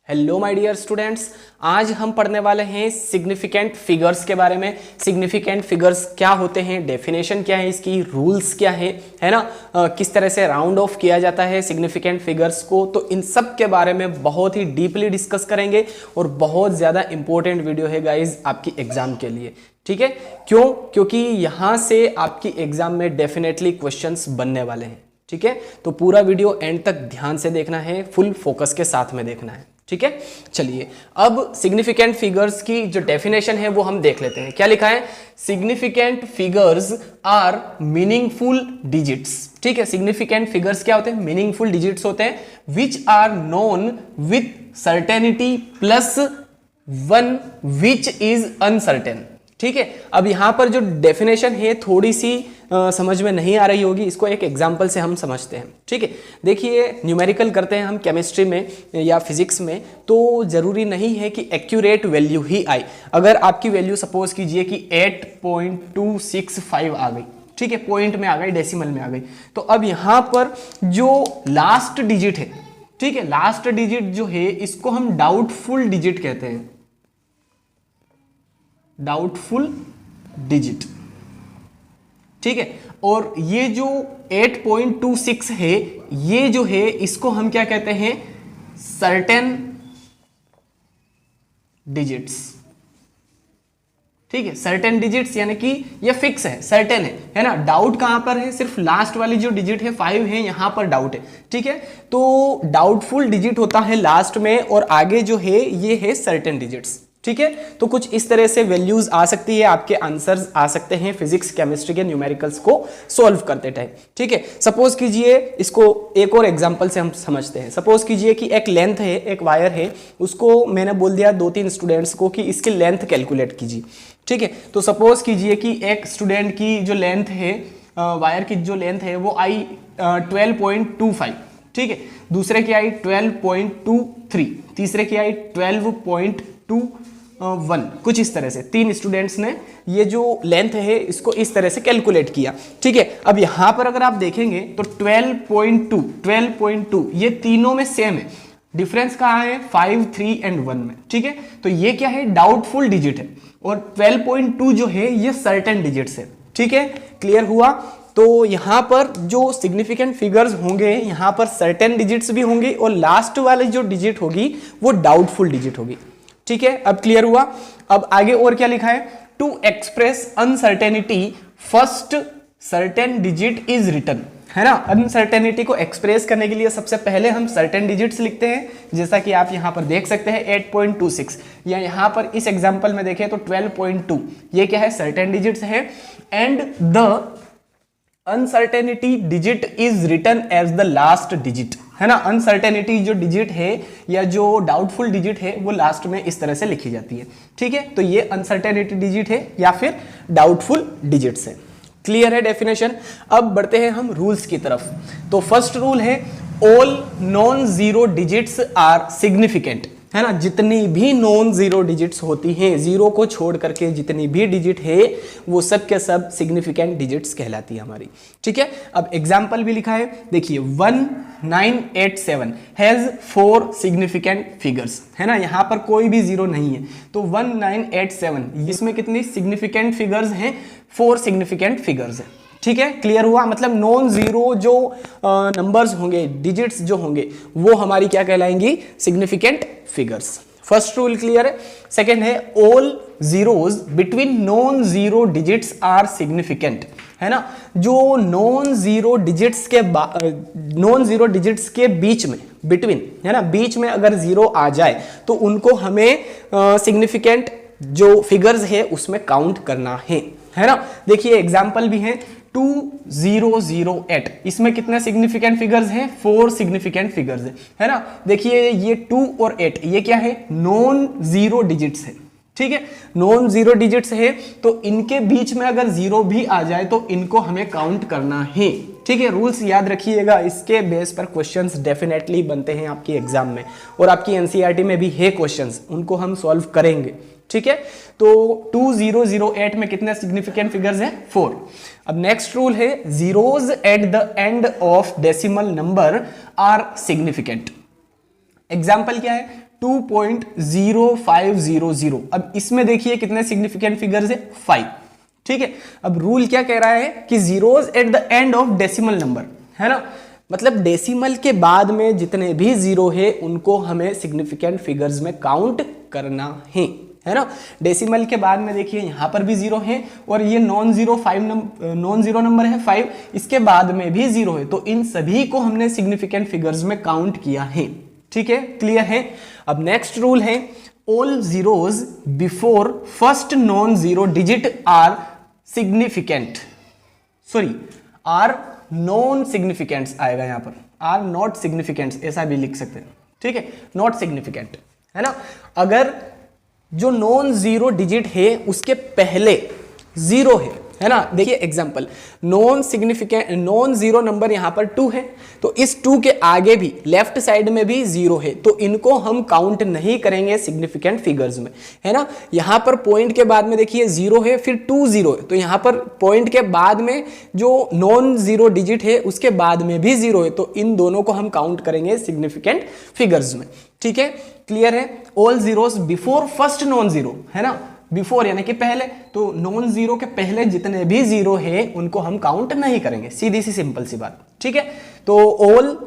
Hello my dear students, आज हम पढ़ने वाले हैं सिग्निफिकेंट फिगर्स के बारे में। सिग्निफिकेंट फिगर्स क्या होते हैं, डेफिनेशन क्या है इसकी, रूल्स क्या है ना, किस तरह से राउंड ऑफ किया जाता है सिग्निफिकेंट फिगर्स को। तो इन सब के बारे में बहुत ही डीपली डिस्कस करेंगे और बहुत ज़्यादा इंपॉर्टेंट वीडियो है गाइज आपकी एग्जाम के लिए। ठीक है, क्यों? क्योंकि यहाँ से आपकी एग्जाम में डेफिनेटली क्वेश्चंस बनने वाले हैं। ठीक है, तो पूरा वीडियो एंड तक ध्यान से देखना है, फुल फोकस के साथ में देखना है। ठीक है, चलिए अब सिग्निफिकेंट फिगर्स की जो डेफिनेशन है वो हम देख लेते हैं। क्या लिखा है? Significant figures are meaningful digits. ठीक है, सिग्निफिकेंट फिगर्स क्या होते हैं? मीनिंगफुल डिजिट्स होते हैं which are known with certainty plus one which is uncertain. ठीक है, अब यहां पर जो डेफिनेशन है थोड़ी सी समझ में नहीं आ रही होगी, इसको एक एग्जांपल से हम समझते हैं। ठीक है, देखिए न्यूमेरिकल करते हैं हम केमिस्ट्री में या फिजिक्स में, तो जरूरी नहीं है कि एक्यूरेट वैल्यू ही आए। अगर आपकी वैल्यू सपोज कीजिए कि 8.265 आ गई, ठीक है, पॉइंट में आ गई, डेसिमल में आ गई, तो अब यहां पर जो लास्ट डिजिट है, ठीक है, लास्ट डिजिट जो है इसको हम डाउटफुल डिजिट कहते हैं। डाउटफुल डिजिट, ठीक है, और ये जो 8.26 है, ये जो है इसको हम क्या कहते हैं? Certain digits. ठीक है, सर्टेन डिजिट्स यानी कि ये फिक्स है, सर्टेन है ना। डाउट कहां पर है? सिर्फ लास्ट वाली जो डिजिट है 5 है, यहां पर डाउट है। ठीक है, तो डाउटफुल डिजिट होता है लास्ट में और आगे जो है ये है सर्टेन डिजिट्स। ठीक है, तो कुछ इस तरह से वैल्यूज आ सकती है, आपके आंसर्स आ सकते हैं फिजिक्स केमिस्ट्री के न्यूमेरिकल्स को सॉल्व करते टाइम। ठीक है, सपोज कीजिए, इसको एक और एग्जांपल से हम समझते हैं। सपोज कीजिए कि एक लेंथ है, एक वायर है, उसको मैंने बोल दिया 2-3 स्टूडेंट्स को कि इसकी लेंथ कैलकुलेट कीजिए। ठीक है, तो सपोज कीजिए कि एक स्टूडेंट की जो लेंथ है, वायर की जो लेंथ है वो आई 12.25, ठीक है, दूसरे की आई 12.23, तीसरे की आई 12.21, कुछ इस तरह से 3 स्टूडेंट्स ने ये जो लेंथ है इसको इस तरह से कैलकुलेट किया। ठीक है, अब यहां पर अगर आप देखेंगे तो 12.2 ये तीनों में सेम है, डिफरेंस कहां है? 5, 3 एंड 1 में। ठीक है, तो ये क्या है? डाउटफुल डिजिट है, और 12.2 जो है ये सर्टेन डिजिट्स है। ठीक है, क्लियर हुआ? तो यहां पर जो सिग्निफिकेंट फिगर्स होंगे, यहां पर सर्टेन डिजिट्स भी होंगे और लास्ट वाली जो डिजिट होगी वो डाउटफुल डिजिट होगी। ठीक है, अब क्लियर हुआ? अब आगे और क्या लिखा है? To express uncertainty first certain digit is written, है ना। अनसर्टेनिटी को एक्सप्रेस करने के लिए सबसे पहले हम सर्टेन डिजिट्स लिखते हैं, जैसा कि आप यहां पर देख सकते हैं 8.26, या यहां पर इस एग्जांपल में देखें तो 12.2, ये क्या है? सर्टेन डिजिट्स है। And the uncertainty digit is written as the last digit, है ना। अनसर्टेनिटी जो डिजिट है या जो डाउटफुल डिजिट है वो लास्ट में इस तरह से लिखी जाती है। ठीक है, तो ये अनसर्टेनिटी डिजिट है या फिर डाउटफुल डिजिट्स है। क्लियर है डेफिनेशन? अब बढ़ते हैं हम रूल्स की तरफ। तो फर्स्ट रूल है all non zero digits are significant, है ना। जितनी भी नॉन जीरो डिजिट्स होती हैं, जीरो को छोड़ करके जितनी भी डिजिट है वो सब के सब सिग्निफिकेंट डिजिट्स कहलाती है हमारी। ठीक है, अब एग्जांपल भी लिखा है, देखिए 1987 हैज 4 सिग्निफिकेंट फिगर्स, है ना। यहां पर कोई भी जीरो नहीं है, तो 1987 इसमें कितनी सिग्निफिकेंट फिगर्स हैं? 4 सिग्निफिकेंट फिगर्स है। ठीक है, क्लियर हुआ? मतलब नॉन जीरो जो नंबर्स होंगे, डिजिट्स जो होंगे, वो हमारी क्या कहलाएंगी? Significant figures. First rule clear है। सेकेंड है all zeros between non zero digits are significant, है ना। जो नॉन जीरो डिजिट्स के बीच में, बिटवीन, है ना, बीच में अगर जीरो आ जाए तो उनको हमें सिग्निफिकेंट जो फिगर्स है उसमें काउंट करना है ना। देखिए एग्जाम्पल भी है 2008, इसमें कितने सिग्निफिकेंट फिगर्स हैं? 4 सिग्निफिकेंट फिगर्स है ना। देखिए ये 2 और 8 ये क्या है? नॉन जीरो डिजिट्स है। ठीक है, नॉन जीरो डिजिट्स है, तो इनके बीच में अगर जीरो भी आ जाए तो इनको हमें काउंट करना है। ठीक है, रूल्स याद रखिएगा, इसके बेस पर क्वेश्चंस डेफिनेटली बनते हैं आपकी एग्जाम में, और आपकी एनसीईआरटी में भी है क्वेश्चंस, उनको हम सॉल्व करेंगे। ठीक है, तो 2008 में कितने सिग्निफिकेंट फिगर्स हैं? 4। अब नेक्स्ट रूल है zeros at the end of decimal number are significant. Example क्या है 2.0500। अब इसमें देखिए कितने सिग्निफिकेंट फिगर्स है 5। ठीक है, अब रूल क्या कह रहा है कि zeros eight the end of decimal number, है ना, मतलब डेसिमल के बाद में जितने भी जीरो है उनको हमें सिग्निफिकेंट फिगर्स में काउंट करना है ना। डेसिमल के बाद में देखिए यहां पर भी जीरो है और ये नॉन जीरो नंबर है 5, इसके बाद में भी जीरो है, तो इन सभी को हमने सिग्निफिकेंट फिगर्स में काउंट किया है। ठीक है, क्लियर है। अब नेक्स्ट रूल है all zeros before first non zero digit are significant, sorry are non significants आएगा यहां पर, आर नॉट सिग्निफिकेंट्स ऐसा भी लिख सकते हैं। ठीक है, नॉट सिग्निफिकेंट, है ना। अगर जो नॉन जीरो डिजिट है उसके पहले जीरो है ना, देखिए एग्जांपल नॉन जीरो नंबर यहां पर 2 है, तो इस 2 के आगे भी लेफ्ट साइड में भी जीरो है, तो इनको हम काउंट नहीं करेंगे सिग्निफिकेंट फिगर्स में, है ना। यहां पर पॉइंट के बाद में देखिए जीरो है, फिर 2 जीरो है, तो यहां पर पॉइंट के बाद में जो नॉन जीरो डिजिट है उसके बाद में भी जीरो है, तो इन दोनों को हम काउंट करेंगे सिग्निफिकेंट फिगर्स में। ठीक है, क्लियर है। All zeros before first non zero, है ना, बिफोर यानी कि पहले, तो नॉन जीरो के पहले जितने भी जीरो है उनको हम काउंट नहीं करेंगे, सीधी सी सिंपल सी बात। ठीक है, तो all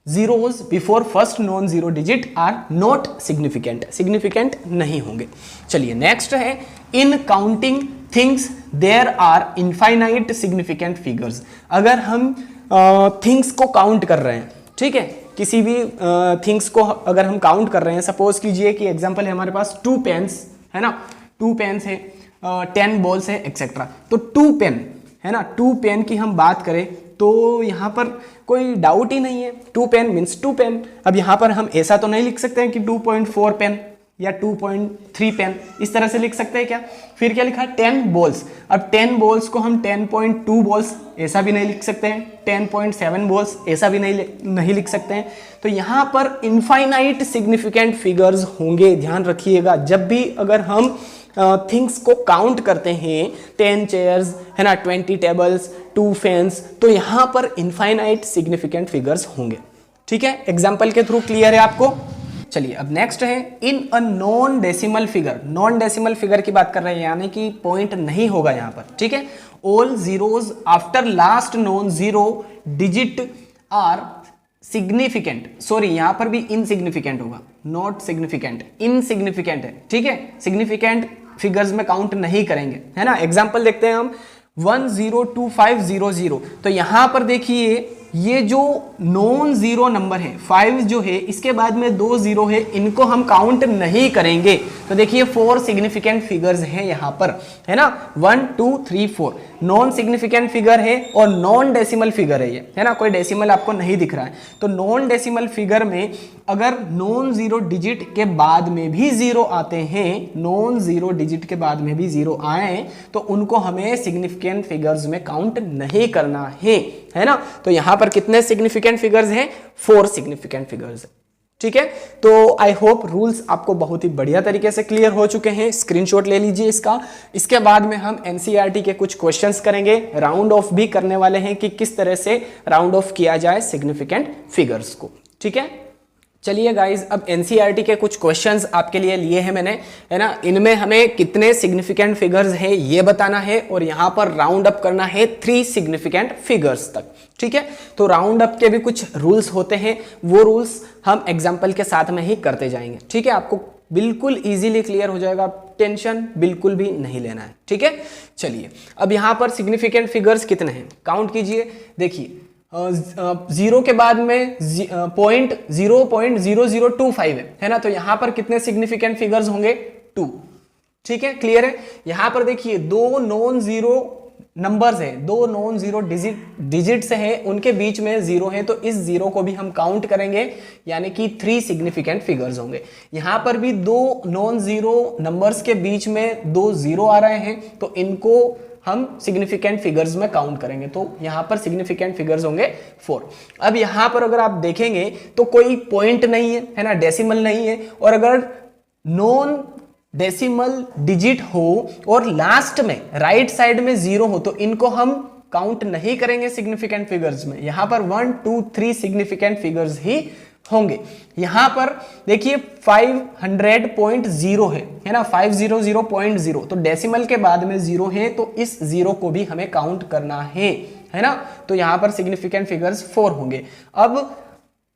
zeros before first non zero digit are not significant, significant नहीं होंगे। चलिए नेक्स्ट है in counting things there are infinite significant figures. अगर हम थिंग्स को काउंट कर रहे हैं, ठीक है, किसी भी थिंग्स को अगर हम काउंट कर रहे हैं, सपोज कीजिए कि एग्जांपल है हमारे पास 2 पेन्स, है ना, 2 पेन्स है, 10 बॉल्स है एक्सेट्रा, तो 2 पेन, है ना, 2 पेन की हम बात करें तो यहां पर कोई डाउट ही नहीं है, 2 पेन मीन्स 2 पेन। अब यहां पर हम ऐसा तो नहीं लिख सकते हैं कि 2.4 पेन या 2.3 पेन, इस तरह से लिख सकते हैं क्या। फिर क्या लिखा 10 बॉल्स, अब 10 बॉल्स को हम 10.2 बॉल्स ऐसा भी नहीं लिख सकते हैं, 10.7 बॉल्स ऐसा भी नहीं लिख सकते हैं। तो यहां पर इनफाइनाइट सिग्निफिकेंट फिगर्स होंगे, ध्यान रखिएगा। जब भी अगर हम थिंग्स को काउंट करते हैं, 10 चेयर्स, है ना, 20 टेबल्स, 2 फैंस, तो यहां पर इनफाइनाइट सिग्निफिकेंट फिगर्स होंगे। ठीक है, एग्जाम्पल के थ्रू क्लियर है आपको। चलिए अब नेक्स्ट है in a non decimal figure. Non decimal figure की बात कर रहे हैं, यानी कि पॉइंट नहीं होगा यहां पर। ठीक है, all zeros after last non zero digit are significant, sorry यहां पर भी इनसिग्निफिकेंट होगा, नॉट सिग्निफिकेंट, इनसिग्निफिकेंट है। ठीक है, सिग्निफिकेंट फिगर्स में काउंट नहीं करेंगे, है ना। एग्जांपल देखते हैं हम 102500, तो यहां पर देखिए ये जो नॉन जीरो नंबर है 5 जो है, इसके बाद में 2 जीरो है, इनको हम काउंट नहीं करेंगे। तो देखिए 4 सिग्निफिकेंट फिगर्स हैं यहां पर, है ना, 1 2 3 4 नॉन सिग्निफिकेंट फिगर है और नॉन डेसिमल फिगर है ये, है ना, कोई डेसिमल आपको नहीं दिख रहा है। तो नॉन डेसिमल फिगर में अगर नॉन जीरो डिजिट के बाद में भी जीरो आते हैं, नॉन जीरो डिजिट के बाद में भी जीरो आए, तो उनको हमें सिग्निफिकेंट फिगर्स में काउंट नहीं करना है ना। तो यहां पर कितने सिग्निफिकेंट फिगर्स हैं, 4 सिग्निफिकेंट फिगर्स है। ठीक है, तो आई होप रूल्स आपको बहुत ही बढ़िया तरीके से क्लियर हो चुके हैं। स्क्रीनशॉट ले लीजिए इसका। इसके बाद में हम एनसीईआरटी के कुछ क्वेश्चंस करेंगे, राउंड ऑफ भी करने वाले हैं कि किस तरह से राउंड ऑफ किया जाए सिग्निफिकेंट फिगर्स को। ठीक है, चलिए गाइज, अब एनसीईआरटी के कुछ क्वेश्चंस आपके लिए लिए हैं मैंने, है ना। इनमें हमें कितने सिग्निफिकेंट फिगर्स हैं ये बताना है और यहां पर राउंड अप करना है 3 सिग्निफिकेंट फिगर्स तक। ठीक है, तो राउंड अप के भी कुछ रूल्स होते हैं, वो रूल्स हम एग्जाम्पल के साथ में ही करते जाएंगे। ठीक है, आपको बिल्कुल इजीली क्लियर हो जाएगा, टेंशन बिल्कुल भी नहीं लेना है। ठीक है, चलिए अब यहां पर सिग्निफिकेंट फिगर्स कितने हैं काउंट कीजिए। देखिए जीरो के बाद में 0.0025 है ना, तो यहां पर कितने सिग्निफिकेंट फिगर्स होंगे 2। ठीक है, क्लियर है। यहां पर देखिए 2 नॉन जीरो नंबर्स है, 2 नॉन जीरो डिजिट्स हैं, उनके बीच में जीरो है, तो इस जीरो को भी हम काउंट करेंगे, यानी कि 3 सिग्निफिकेंट फिगर्स होंगे। यहां पर भी 2 नॉन जीरो नंबर्स के बीच में 2 जीरो आ रहे हैं, तो इनको हम सिग्निफिकेंट फिगर्स में काउंट करेंगे, तो यहां पर सिग्निफिकेंट फिगर्स होंगे 4। अब यहां पर अगर आप देखेंगे तो कोई पॉइंट नहीं है ना, डेसिमल नहीं है, और अगर नॉन डेसिमल डिजिट हो और लास्ट में राइट साइड में जीरो हो, तो इनको हम काउंट नहीं करेंगे सिग्निफिकेंट फिगर्स में। यहां पर 1 2 3 सिग्निफिकेंट फिगर्स ही होंगे। यहां पर देखिए 500.0 है ना, 500.0, तो डेसिमल के बाद में 0 है तो इस 0 को भी हमें काउंट करना है ना। तो यहां पर सिग्निफिकेंट फिगर्स 4 होंगे। अब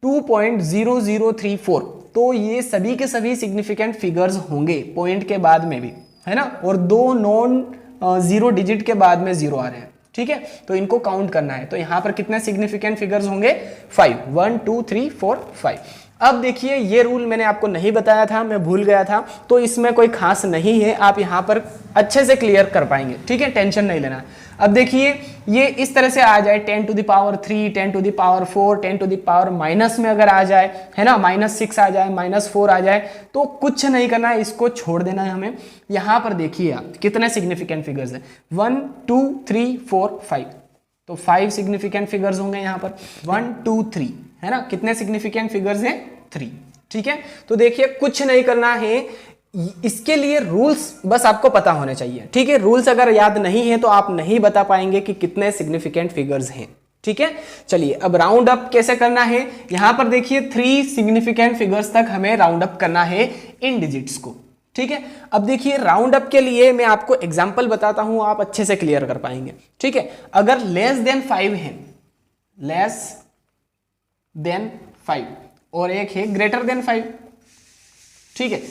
2.0034, तो ये सभी के सभी सिग्निफिकेंट फिगर्स होंगे पॉइंट के बाद में भी, है ना, और 2 नॉन जीरो डिजिट के बाद में 0 आ रहे हैं, ठीक है, तो इनको काउंट करना है। तो यहां पर कितने सिग्निफिकेंट फिगर्स होंगे? 5, 1 2 3 4 5। अब देखिए ये रूल मैंने आपको नहीं बताया था, मैं भूल गया था, तो इसमें कोई खास नहीं है, आप यहां पर अच्छे से क्लियर कर पाएंगे, ठीक है, टेंशन नहीं लेना। अब देखिए ये इस तरह से आ जाए 10 to the power 3, 10 to the power 4, 10 to the power minus में अगर आ जाए, है ना, -6 आ जाए, -4 आ जाए, तो कुछ नहीं करना है, इसको छोड़ देना है हमें। यहां पर देखिए आप कितने सिग्निफिकेंट फिगर्स हैं, 1 2 3 4 5, तो 5 सिग्निफिकेंट फिगर्स होंगे यहां पर, 1 2 3, है ना, कितने सिग्निफिकेंट फिगर्स हैं? 3, ठीक है। तो देखिए कुछ नहीं करना है, इसके लिए रूल्स बस आपको पता होने चाहिए, ठीक है। रूल्स अगर याद नहीं है तो आप नहीं बता पाएंगे कि कितने सिग्निफिकेंट फिगर्स हैं, ठीक है। चलिए अब राउंड अप कैसे करना है, यहां पर देखिए 3 सिग्निफिकेंट फिगर्स तक हमें राउंड अप करना है इन डिजिट्स को, ठीक है। अब देखिए राउंड अप के लिए मैं आपको एग्जांपल बताता हूं, आप अच्छे से क्लियर कर पाएंगे, ठीक है। अगर लेस देन 5 है, लेस देन 5, और एक है ग्रेटर देन 5, ठीक है,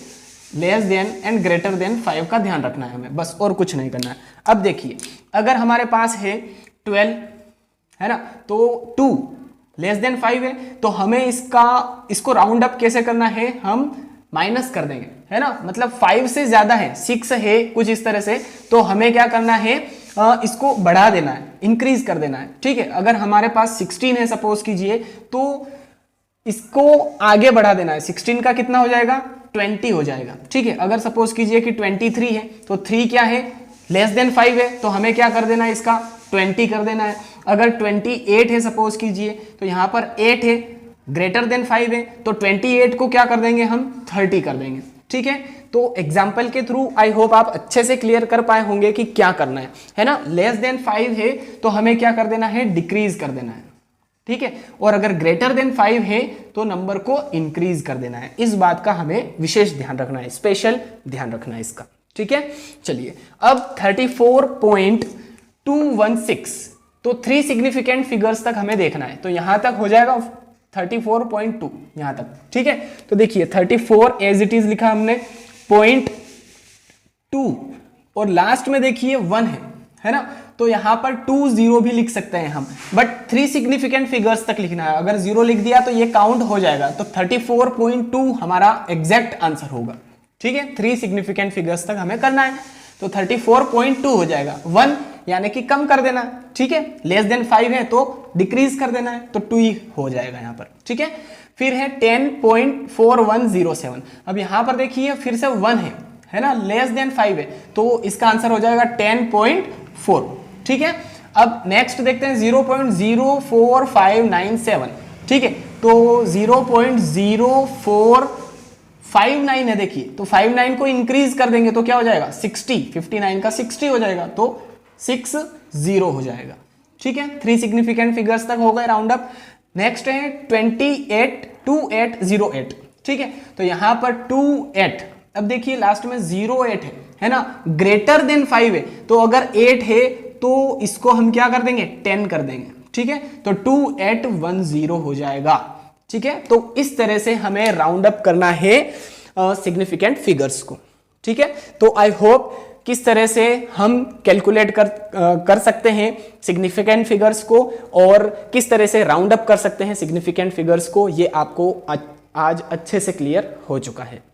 less than and greater than 5 का ध्यान रखना है हमें, बस, और कुछ नहीं करना है। अब देखिए अगर हमारे पास है 12, है ना, तो 2 लेस देन 5 है, तो हमें इसको राउंड अप कैसे करना है, हम माइनस कर देंगे, है ना, मतलब 5 से ज्यादा है, 6 है कुछ इस तरह से, तो हमें क्या करना है, इसको बढ़ा देना है, इंक्रीज कर देना है, ठीक है। अगर हमारे पास 16 है सपोज कीजिए, तो इसको आगे बढ़ा देना है, 16 का कितना हो जाएगा, 20 हो जाएगा, ठीक है। अगर सपोज कीजिए कि 23 है, तो 3 क्या है, लेस देन 5 है, तो हमें क्या कर देना है, इसका 20 कर देना है। अगर 28 है सपोज कीजिए, तो यहां पर 8 है, ग्रेटर देन 5 है, तो 28 को क्या कर देंगे हम, 30 कर देंगे, ठीक है। तो एग्जाम्पल के थ्रू आई होप आप अच्छे से क्लियर कर पाए होंगे कि क्या करना है ना। लेस देन 5 है तो हमें क्या कर देना है, डिक्रीज कर देना है, ठीक है, और अगर ग्रेटर देन 5 है तो नंबर को इंक्रीज कर देना है। इस बात का हमें विशेष ध्यान रखना है, स्पेशल ध्यान रखना है इसका, ठीक है। चलिए अब 34.216, तो 3 सिग्निफिकेंट फिगर्स तक हमें देखना है, तो यहां तक हो जाएगा 34.2 यहां तक, ठीक है। तो देखिए 34 एज इट इज लिखा हमने, 0.2, और लास्ट में देखिए 1 है ना, तो यहां पर 20 भी लिख सकते हैं हम, बट 3 सिग्निफिकेंट फिगर्स तक लिखना है। अगर 0 लिख दिया तो ये काउंट हो जाएगा, तो 34.2 हमारा एग्जैक्ट आंसर होगा, ठीक है। 3 सिग्निफिकेंट फिगर्स तक हमें करना है, तो 34.2 हो जाएगा, 1 यानी कि कम कर देना, ठीक है। लेस देन 5 है तो डिक्रीज कर देना है, तो 2 ही हो जाएगा यहां पर, ठीक है। फिर है 10.4107, अब यहां पर देखिए फिर से 1 है ना, लेस देन 5 है, तो इसका आंसर हो जाएगा 10.4, ठीक है। अब नेक्स्ट देखते हैं 0.04597, ठीक है, तो 0.0459 है, देखिए तो 59 को इंक्रीज कर देंगे तो क्या हो जाएगा, 60, 59 का 60 हो जाएगा, तो 60 हो जाएगा, ठीक है। 3 सिग्निफिकेंट फिगर्स तक हो गए राउंड अप। नेक्स्ट है 282808, ठीक है, तो यहां पर 28, अब देखिए लास्ट में 08 है ना, ग्रेटर देन 5 है, तो अगर 8 है तो इसको हम क्या कर देंगे, 10 कर देंगे, ठीक है, तो 2810 हो जाएगा, ठीक है। तो इस तरह से हमें राउंड अप करना है सिग्निफिकेंट फिगर्स को, ठीक है। तो आई होप किस तरह से हम कैलकुलेट कर सकते हैं सिग्निफिकेंट फिगर्स को, और किस तरह से राउंड अप कर सकते हैं सिग्निफिकेंट फिगर्स को, ये आपको आज अच्छे से क्लियर हो चुका है।